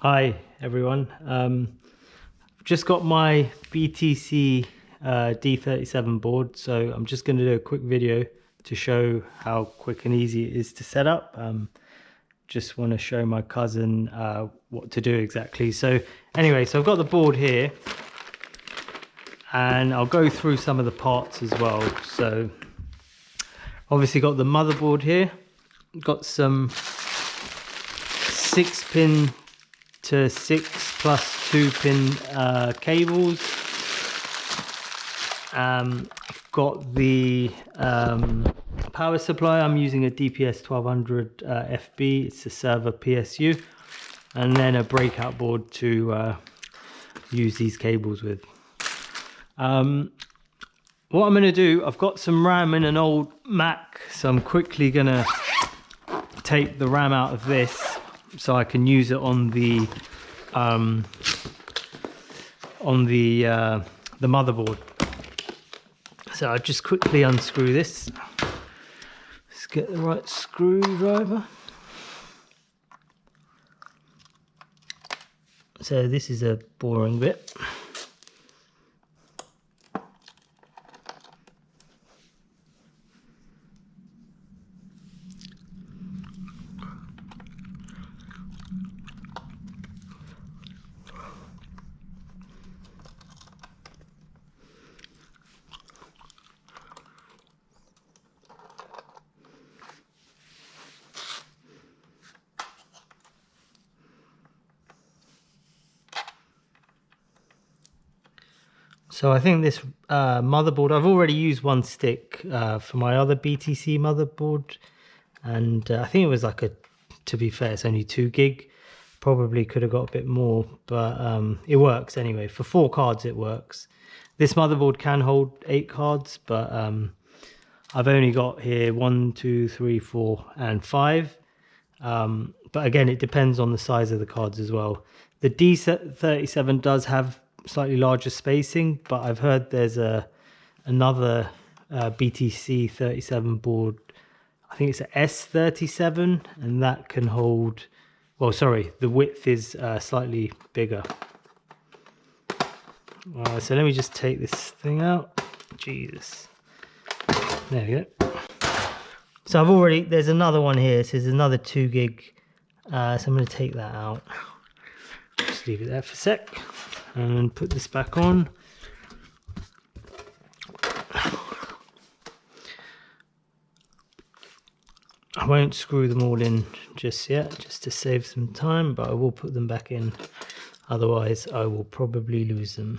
Hi everyone, just got my BTC-D37 board, so I'm just going to do a quick video to show how quick and easy it is to set up. Just want to show my cousin what to do exactly. So anyway, so I've got the board here and I'll go through some of the parts as well. So obviously got the motherboard here, got some 6-pin to 6 plus 2-pin cables. I've got the power supply. I'm using a DPS 1200 FB. It's a server PSU, and then a breakout board to use these cables with. What I'm going to do, I've got some RAM in an old Mac, so I'm quickly going to take the RAM out of this so I can use it on the motherboard. So I'll just quickly unscrew this. Let's get the right screwdriver. So this is a boring bit. So I think this motherboard, I've already used one stick for my other BTC motherboard, and I think it was like to be fair, it's only 2 gig. Probably could have got a bit more, but it works anyway. For 4 cards it works. This motherboard can hold 8 cards, but I've only got here 1, 2, 3, 4 and 5. But again, it depends on the size of the cards as well. The D37 does have slightly larger spacing, but I've heard there's another BTC-37 board. I think it's a S37, and that can hold, well, sorry, the width is slightly bigger. So let me just take this thing out. Jesus. There we go. So I've already, there's another one here. So there's another 2 gig. So I'm going to take that out. Just leave it there for a sec and put this back on. I won't screw them all in just yet, just to save some time, but I will put them back in. Otherwise, I will probably lose them.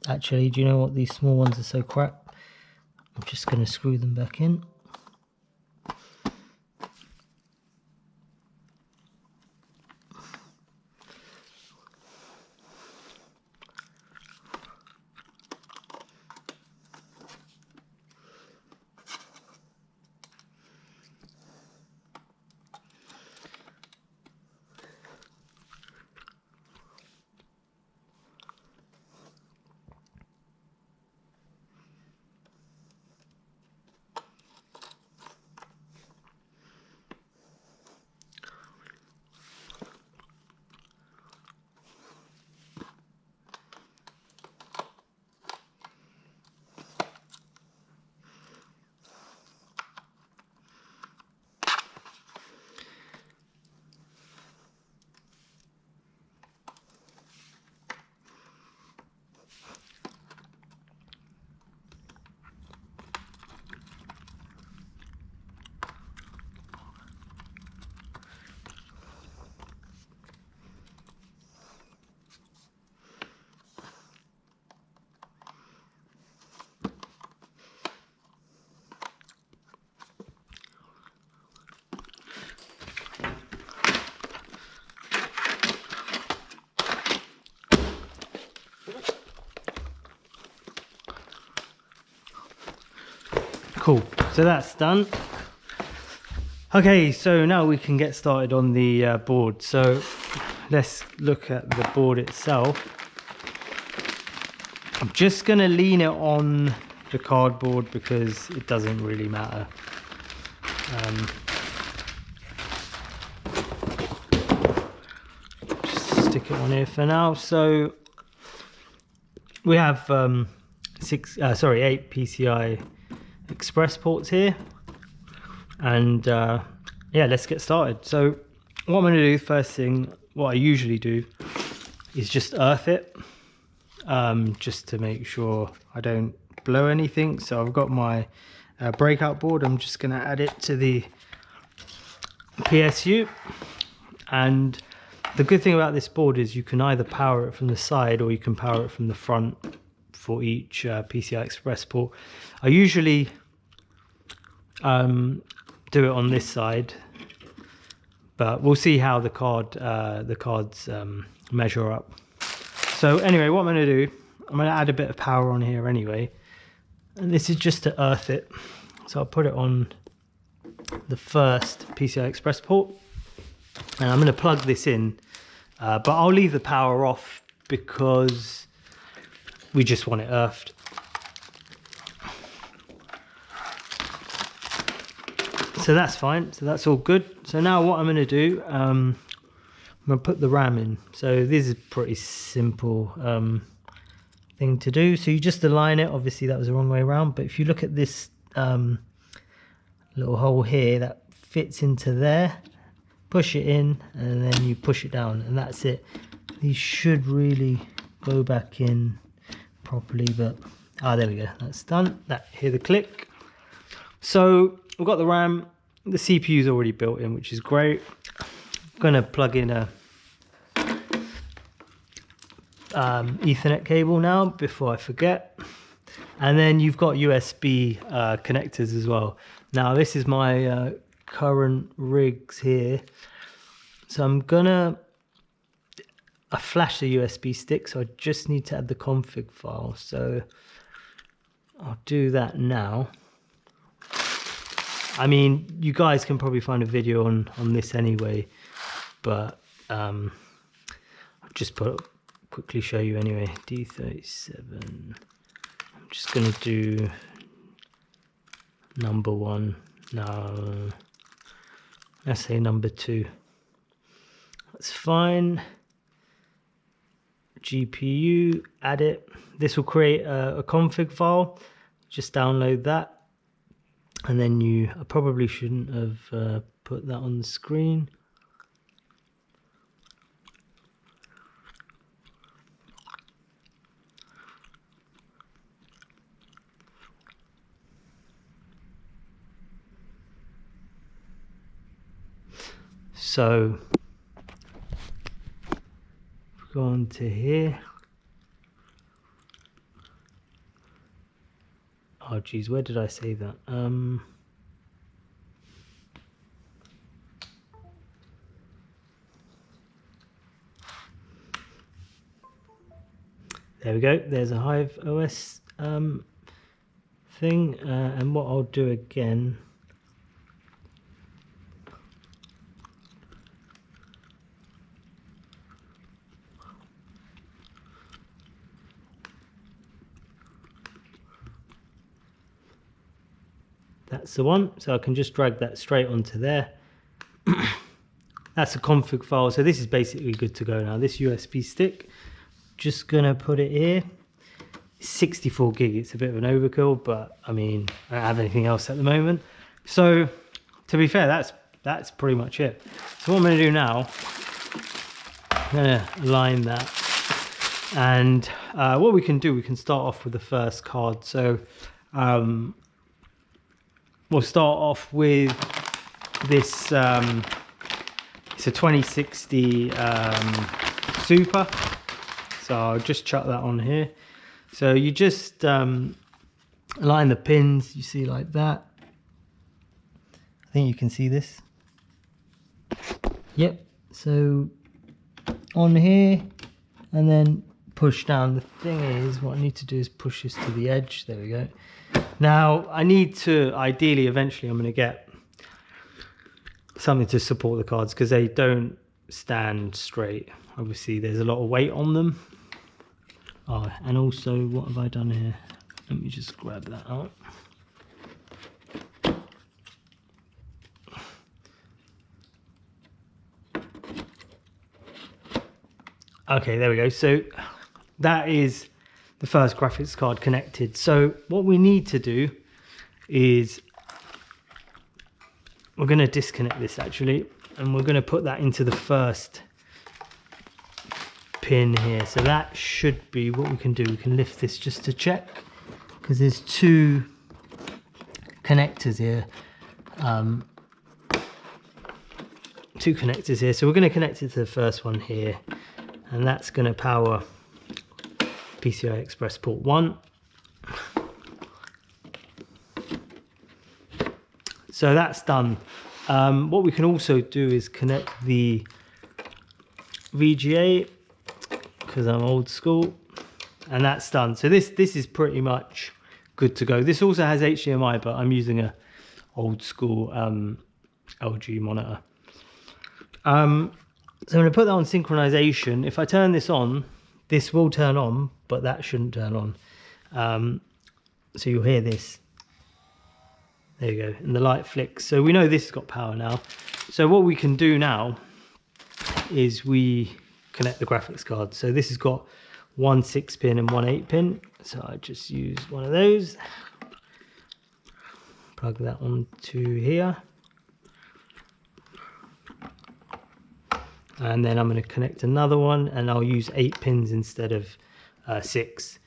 Actually, do you know what? These small ones are so crap. I'm just going to screw them back in. Cool, so that's done. Okay, so now we can get started on the board. So let's look at the board itself. I'm just going to lean it on the cardboard because it doesn't really matter. Just stick it on here for now. So we have 8 PCI Express ports here, and yeah, let's get started. So what I'm going to do first thing, what I usually do, is just earth it, just to make sure I don't blow anything. So I've got my breakout board. I'm just going to add it to the PSU, and the good thing about this board is you can either power it from the side or you can power it from the front for each PCI Express port. I usually do it on this side, but we'll see how the cards measure up. So anyway, what I'm going to do, I'm going to add a bit of power on here anyway, and this is just to earth it. So I'll put it on the first PCI Express port, and I'm going to plug this in, but I'll leave the power off because we just want it earthed. So that's fine, so that's all good. So now what I'm going to do, I'm going to put the RAM in. So this is a pretty simple thing to do. So you just align it. Obviously that was the wrong way around, but if you look at this little hole here that fits into there, push it in and then you push it down, and that's it. These should really go back in properly, but there we go, that's done. Hear the click. So we've got the RAM, the CPU is already built in, which is great. I'm gonna plug in a Ethernet cable now before I forget, and then you've got USB connectors as well. Now this is my current rigs here, so I flashed the USB stick, so I just need to add the config file. So I'll do that now. I mean, you guys can probably find a video on this anyway, but I'll just quickly show you anyway. D37. I'm just gonna do number 1. No, let's say number 2. That's fine. GPU, add it. This will create a config file. Just download that, and then I probably shouldn't have put that on the screen. So go on to here. Oh geez, where did I save that? There we go, there's a Hiveos thing, and what I'll do again, that's the one, so I can just drag that straight onto there. That's a config file, so this is basically good to go now. This USB stick, just gonna put it here. 64 gig, it's a bit of an overkill, but I mean, I don't have anything else at the moment. So to be fair, that's pretty much it. So what I'm gonna do now, I'm gonna align that, and what we can do, we can start off with the first card. So we'll start off with this, it's a 2060 Super. So I'll just chuck that on here. So you just align the pins, you see, like that. I think you can see this. Yep, so on here, and then push down. The thing is, what I need to do is push this to the edge. There we go. Now I need to, ideally, eventually I'm going to get something to support the cards because they don't stand straight. Obviously there's a lot of weight on them. Oh, and also, what have I done here? Let me just grab that out. Okay, there we go. So that is the first graphics card connected. So what we need to do is we're going to disconnect this actually, and we're going to put that into the first pin here. So that should be what we can do. We can lift this just to check, because there's two connectors here. So we're going to connect it to the first one here, and that's going to power PCI Express port 1. So that's done. What we can also do is connect the VGA, because I'm old school, and that's done. So this is pretty much good to go. This also has HDMI, but I'm using a old school LG monitor. So I'm going to put that on synchronization. If I turn this on, this will turn on, but that shouldn't turn on. So you'll hear this. There you go, and the light flicks. So we know this has got power now. So what we can do now is we connect the graphics card. So this has got one 6-pin and one 8-pin. So I just use one of those. Plug that onto here. And then I'm going to connect another one, and I'll use 8 pins instead of 6.